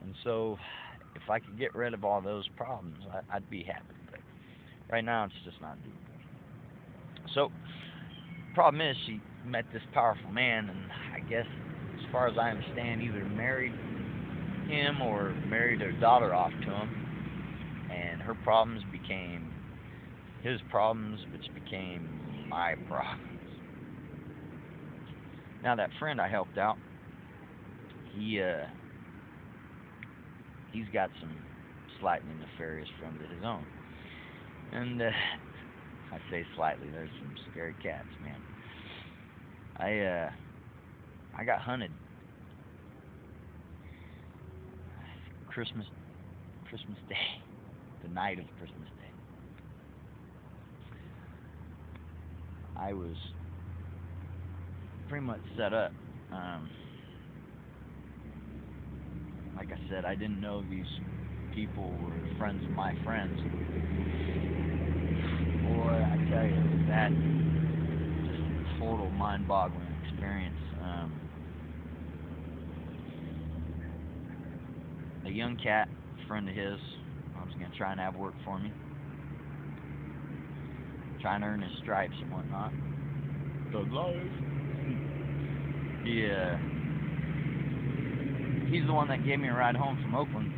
And so, if I could get rid of all those problems, I'd be happy. But right now, it's just not doable. So, problem is, she met this powerful man, and I guess, as far as I understand, either married him or married their daughter off to him, and her problems became his problems, which became my problems. Now, that friend I helped out, he he's got some slightly nefarious friends of his own, and I say slightly. There's some scary cats, man. I uh, I got hunted Christmas Christmas Day, the night of Christmas Day. I was pretty much set up. Um, like I said, I didn't know these people were friends of my friends. Boy, I tell you, that just a total mind-boggling experience. A young cat, a friend of his, was gonna try and have work for me, trying to earn his stripes and whatnot. Thug life. Yeah, he's the one that gave me a ride home from Oakland.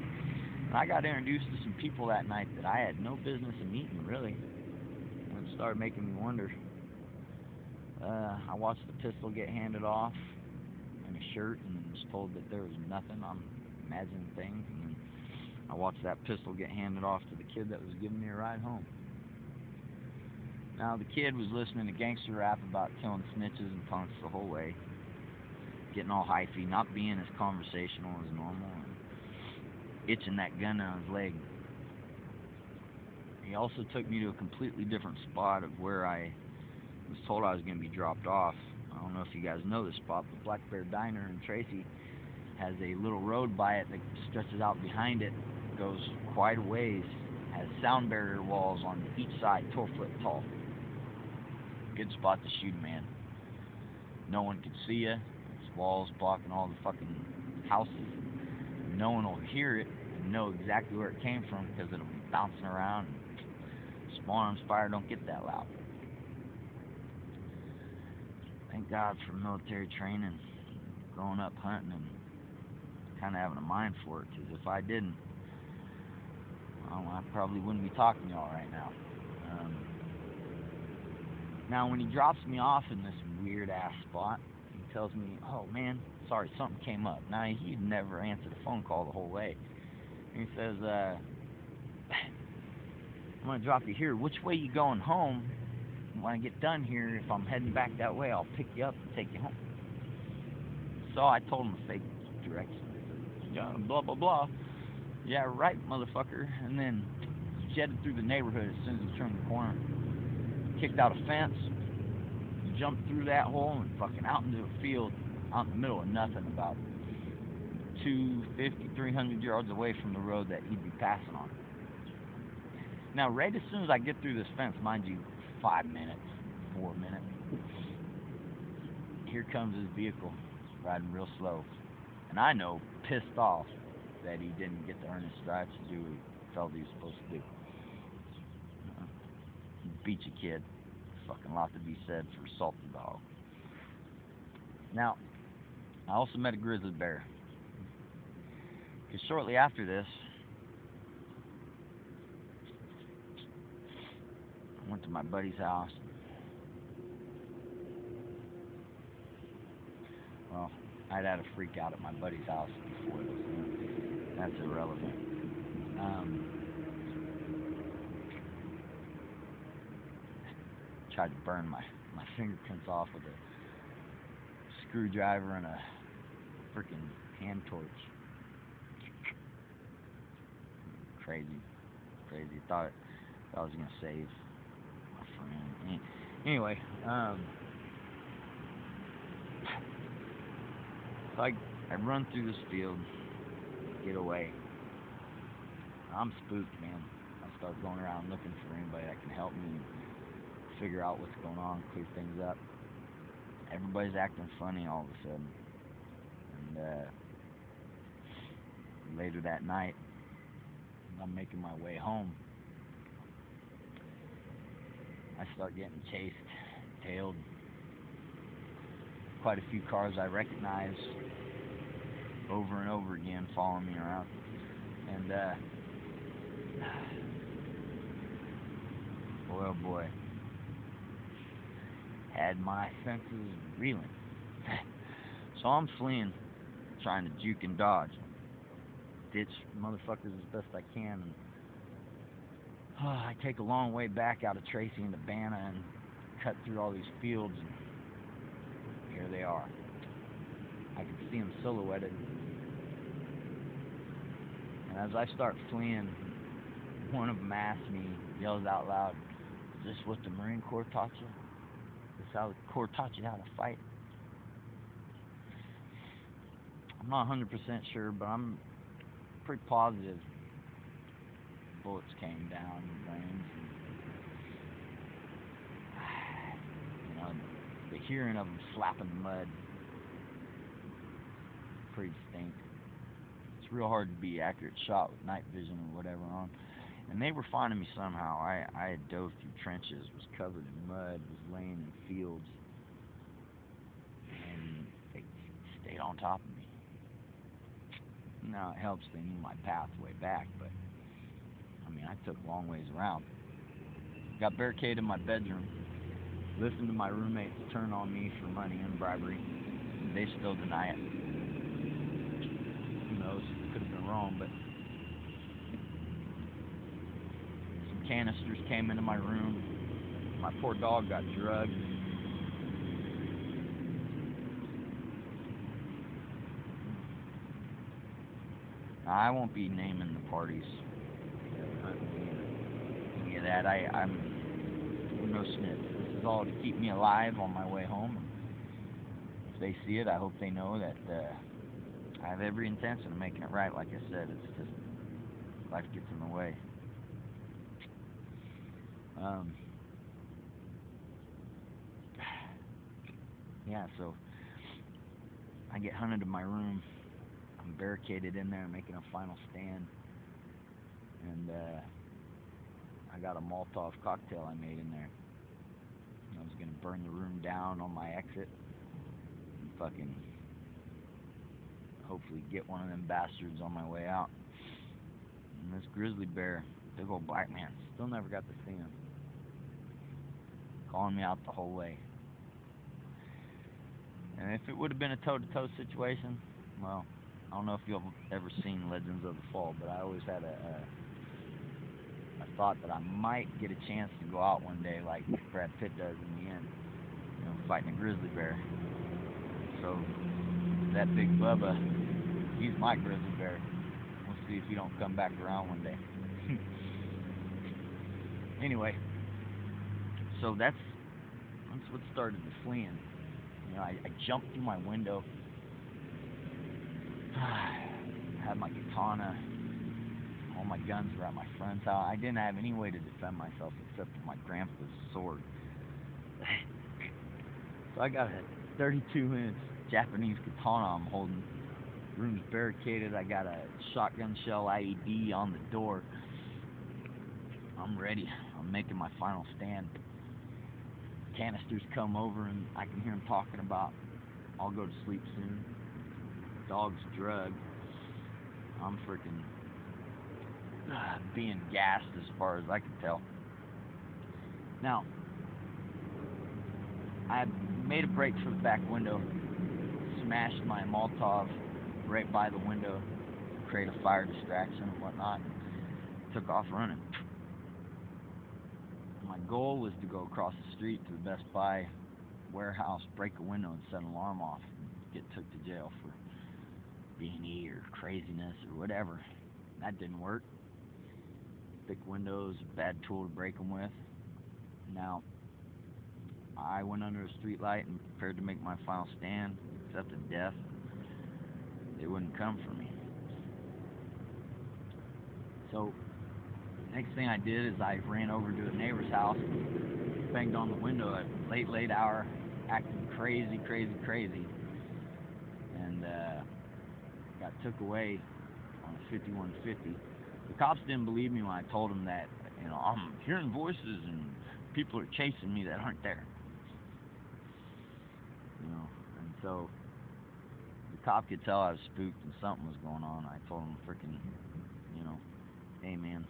And I got introduced to some people that night that I had no business in meeting, really. And it started making me wonder. I watched the pistol get handed off and a shirt and was told that there was nothing. I'm imagining things. And then I watched that pistol get handed off to the kid that was giving me a ride home. Now, the kid was listening to gangster rap about killing snitches and punks the whole way, getting all hyphy, not being as conversational as normal, and itching that gun on his leg. He also took me to a completely different spot of where I was told I was going to be dropped off. I don't know if you guys know this spot, but Black Bear Diner in Tracy has a little road by it that stretches out behind it, goes quite a ways, has sound barrier walls on each side, 12 foot tall. Good spot to shoot, man. No one can see you. There's walls blocking all the fucking houses. No one will hear it and know exactly where it came from because it'll be bouncing around. Small arms fire don't get that loud. Thank God for military training, growing up hunting, and kind of having a mind for it. Because if I didn't, well, I probably wouldn't be talking to y'all right now. Um, Now, when he drops me off in this weird ass spot, he tells me, "Oh man, sorry, something came up." Now, he'd never answered a phone call the whole way. And he says, "I'm gonna drop you here. Which way you going home? When I get done here, if I'm heading back that way, I'll pick you up and take you home." So I told him a fake direction. I said, "Yeah, blah blah blah." "Yeah, right, motherfucker." And then jetted through the neighborhood as soon as he turned the corner. Kicked out a fence, jumped through that hole and fucking out into a field out in the middle of nothing, about 250, 300 yards away from the road that he'd be passing on. Now, right as soon as I get through this fence, mind you, 5 minutes, 4 minutes, here comes his vehicle riding real slow. And I know, pissed off, that he didn't get to earn his stripes to do what he felt he was supposed to do. Beat you, kid. Fucking lot to be said for assault the dog. Now, I also met a grizzly bear. Because shortly after this, I went to my buddy's house. Well, I'd had a freak out at my buddy's house before this. That's irrelevant. Um, Tried to burn my fingerprints off with a screwdriver and a freaking hand torch. Crazy, crazy. Thought I was gonna save my friend. Anyway, so I run through this field, get away. I'm spooked, man. I start going around looking for anybody that can help me figure out what's going on, clear things up. Everybody's acting funny all of a sudden. And later that night, I'm making my way home. I start getting chased, tailed. Quite a few cars I recognize over and over again following me around. And boy oh boy, had my senses reeling. So I'm fleeing, trying to juke and dodge, ditch motherfuckers as best I can. And I take a long way back out of Tracy into Banna and cut through all these fields, and here they are. I can see them silhouetted. And as I start fleeing, one of them asks me, yells out loud, "Is this what the Marine Corps taught you? Is this how the Corps taught you how to fight?" I'm not 100% sure, but I'm pretty positive bullets came down the brains. And, the hearing of them slapping the mud, pretty distinct. It's real hard to be accurate shot with night vision or whatever on. And they were finding me somehow. I had dove through trenches, was covered in mud, was laying in fields, and they stayed on top of me. Now it helps they knew my pathway back, but I mean, I took long ways around. Got barricaded in my bedroom, listened to my roommates turn on me for money and bribery. They still deny it. Who knows? Could have been wrong, but some canisters came into my room. My poor dog got drugged. I won't be naming the parties. Any of that. I'm no snitch. This is all to keep me alive on my way home. If they see it, I hope they know that I have every intention of making it right. Like I said, it's just life gets in the way. Yeah, so I get hunted to my room. I'm barricaded in there, making a final stand, and I got a Molotov cocktail I made in there. I was gonna burn the room down on my exit, and fucking hopefully get one of them bastards on my way out. And this grizzly bear, big old black man, still never got to see him, calling me out the whole way. And if it would have been a toe-to-toe situation, well, I don't know if you've ever seen Legends of the Fall, but I always had a thought that I might get a chance to go out one day like Brad Pitt does in the end, fighting a grizzly bear. So that big Bubba, he's my grizzly bear. We'll see if he don't come back around one day. Anyway, so that's what started the fleeing. I jumped through my window. I had my katana. All my guns were at my friend's house. I didn't have any way to defend myself except for my grandpa's sword. So I got a 32-inch Japanese katana I'm holding. The room's barricaded. I got a shotgun shell IED on the door. I'm ready. I'm making my final stand. Canisters come over and I can hear them talking about, "I'll go to sleep soon. Dog's drugged." I'm freaking being gassed as far as I can tell. Now, I made a break for the back window, smashed my Molotov right by the window, create a fire distraction and whatnot, and took off running. My goal was to go across the street to the Best Buy warehouse, break a window and set an alarm off, and get took to jail for B&E or craziness or whatever. That didn't work. Thick windows, bad tool to break them with. Now, I went under a street light and prepared to make my final stand, accepted death. They wouldn't come for me. So, next thing I did is I ran over to a neighbor's house, banged on the window at a late hour, acting crazy, and got took away on a 5150. The cops didn't believe me when I told them that, I'm hearing voices and people are chasing me that aren't there. And so the cop could tell I was spooked and something was going on. I told him freaking, hey man,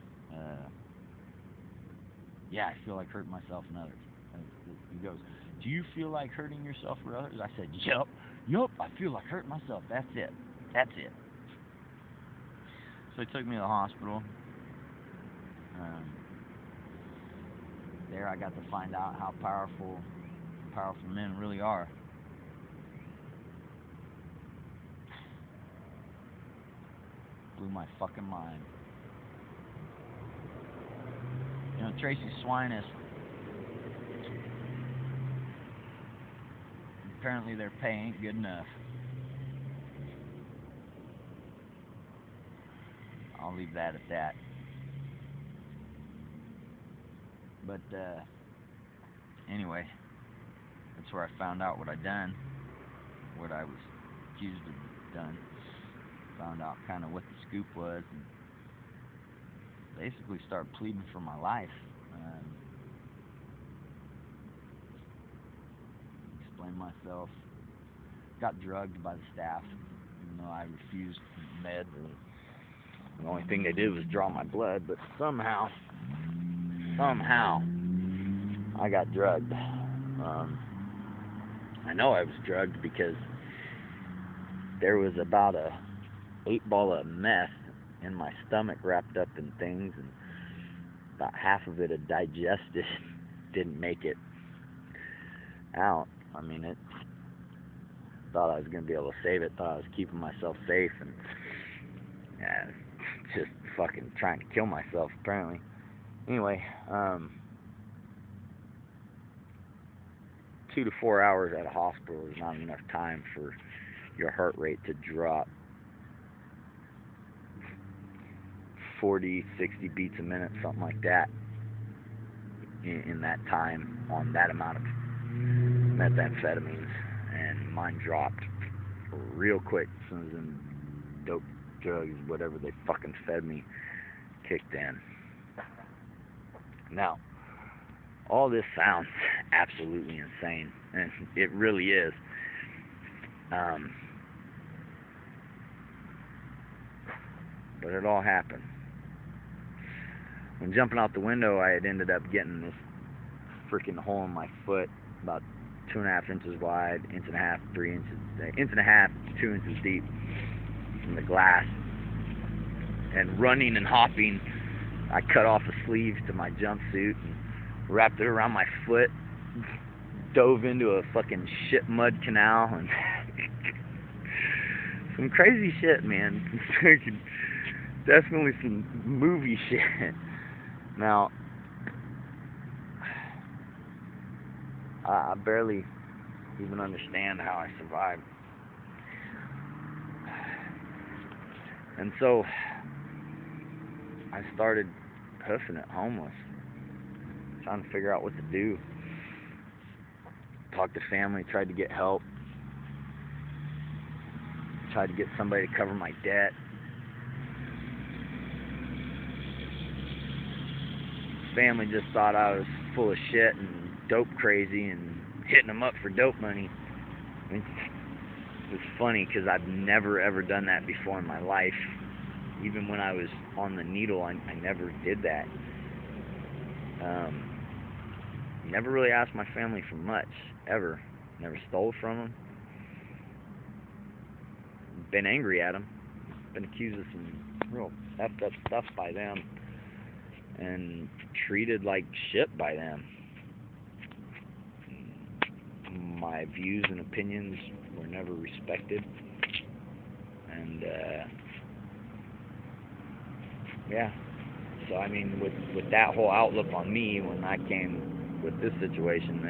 yeah, I feel like hurting myself and others. And he goes, do you feel like hurting yourself or others? I said, yup, I feel like hurting myself. That's it. So he took me to the hospital. There I got to find out how powerful men really are. Blew my fucking mind. Tracy Swinus, apparently their pay ain't good enough. I'll leave that at that. But anyway, that's where I found out what I'd done, what I was accused of done. Found out kind of what the scoop was, and basically started pleading for my life. Explained myself. Got drugged by the staff, even though I refused meds. The only thing they did was draw my blood, but somehow I got drugged. I know I was drugged because there was about a 8-ball of meth in my stomach wrapped up in things, and about half of it had digested, didn't make it out. I mean, thought I was going to be able to save it, thought I was keeping myself safe, and just fucking trying to kill myself, apparently. Anyway, 2 to 4 hours at a hospital is not enough time for your heart rate to drop 40, 60 beats a minute, something like that, in that time on that amount of methamphetamines. And mine dropped real quick as soon as them dope drugs, whatever they fucking fed me, kicked in. Now, all this sounds absolutely insane, and it really is. But it all happened. When jumping out the window, I had ended up getting this freaking hole in my foot, about 2.5 inches wide, 1.5 inches, 3 inches, 1.5 to 2 inches deep in the glass. And running and hopping, I cut off a sleeve to my jumpsuit and wrapped it around my foot, dove into a fucking shit mud canal, and some crazy shit, man. Definitely some movie shit. Now, I barely even understand how I survived. And so I started hoofing it homeless, trying to figure out what to do. Talked to family, tried to get help, tried to get somebody to cover my debt. Family just thought I was full of shit and dope crazy and hitting them up for dope money. I mean, it's funny because I've never ever done that before in my life. Even when I was on the needle, I never did that. Never really asked my family for much, ever. Never stole from them. Been angry at them. Been accused of some real effed up stuff by them. And treated like shit by them. My views and opinions were never respected. And, yeah. So, I mean, with that whole outlook on me, when I came with this situation,